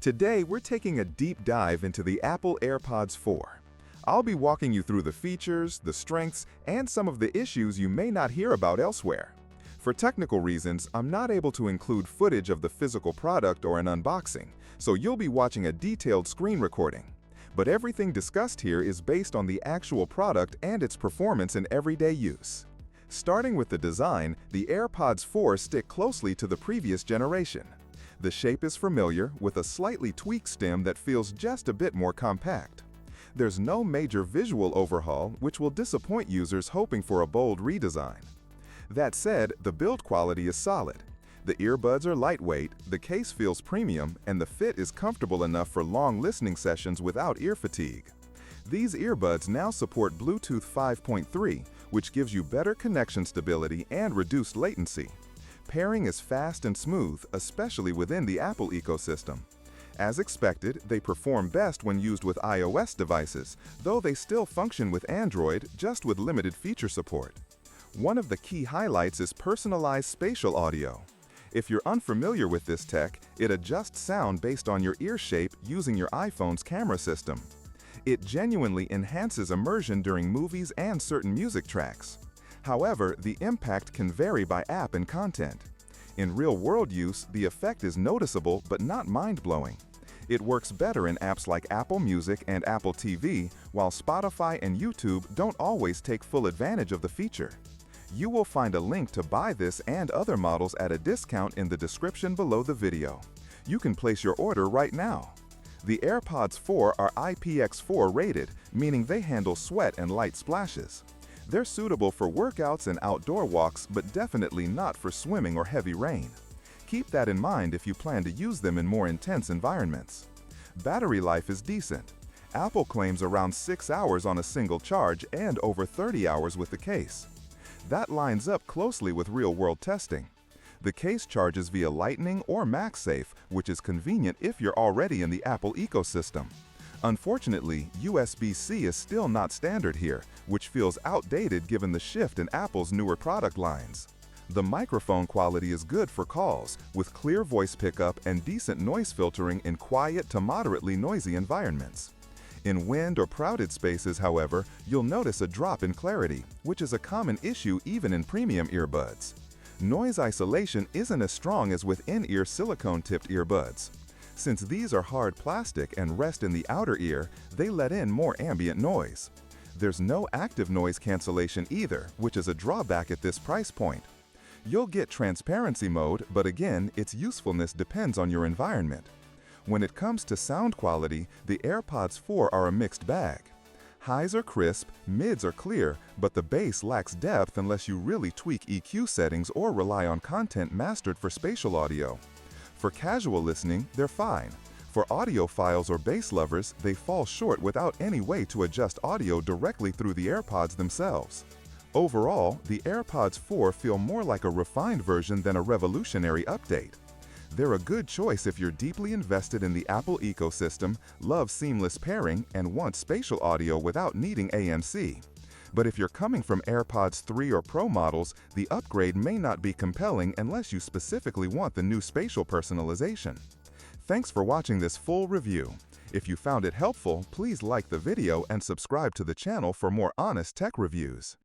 Today, we're taking a deep dive into the Apple AirPods 4. I'll be walking you through the features, the strengths, and some of the issues you may not hear about elsewhere. For technical reasons, I'm not able to include footage of the physical product or an unboxing, so you'll be watching a detailed screen recording. But everything discussed here is based on the actual product and its performance in everyday use. Starting with the design, the AirPods 4 stick closely to the previous generation. The shape is familiar, with a slightly tweaked stem that feels just a bit more compact. There's no major visual overhaul, which will disappoint users hoping for a bold redesign. That said, the build quality is solid. The earbuds are lightweight, the case feels premium, and the fit is comfortable enough for long listening sessions without ear fatigue. These earbuds now support Bluetooth 5.3, which gives you better connection stability and reduced latency. Pairing is fast and smooth, especially within the Apple ecosystem. As expected, they perform best when used with iOS devices, though they still function with Android, just with limited feature support. One of the key highlights is personalized spatial audio. If you're unfamiliar with this tech, it adjusts sound based on your ear shape using your iPhone's camera system. It genuinely enhances immersion during movies and certain music tracks. However, the impact can vary by app and content. In real-world use, the effect is noticeable but not mind-blowing. It works better in apps like Apple Music and Apple TV, while Spotify and YouTube don't always take full advantage of the feature. You will find a link to buy this and other models at a discount in the description below the video. You can place your order right now. The AirPods 4 are IPX4 rated, meaning they handle sweat and light splashes. They're suitable for workouts and outdoor walks, but definitely not for swimming or heavy rain. Keep that in mind if you plan to use them in more intense environments. Battery life is decent. Apple claims around 6 hours on a single charge and over 30 hours with the case. That lines up closely with real-world testing. The case charges via Lightning or MagSafe, which is convenient if you're already in the Apple ecosystem. Unfortunately, USB-C is still not standard here, which feels outdated given the shift in Apple's newer product lines. The microphone quality is good for calls, with clear voice pickup and decent noise filtering in quiet to moderately noisy environments. In wind or crowded spaces, however, you'll notice a drop in clarity, which is a common issue even in premium earbuds. Noise isolation isn't as strong as with in-ear silicone-tipped earbuds. Since these are hard plastic and rest in the outer ear, they let in more ambient noise. There's no active noise cancellation either, which is a drawback at this price point. You'll get transparency mode, but again, its usefulness depends on your environment. When it comes to sound quality, the AirPods 4 are a mixed bag. Highs are crisp, mids are clear, but the bass lacks depth unless you really tweak EQ settings or rely on content mastered for spatial audio. For casual listening, they're fine. For audiophiles or bass lovers, they fall short without any way to adjust audio directly through the AirPods themselves. Overall, the AirPods 4 feel more like a refined version than a revolutionary update. They're a good choice if you're deeply invested in the Apple ecosystem, love seamless pairing, and want spatial audio without needing ANC. But if you're coming from AirPods 3 or Pro models, the upgrade may not be compelling unless you specifically want the new spatial personalization. Thanks for watching this full review. If you found it helpful, please like the video and subscribe to the channel for more honest tech reviews.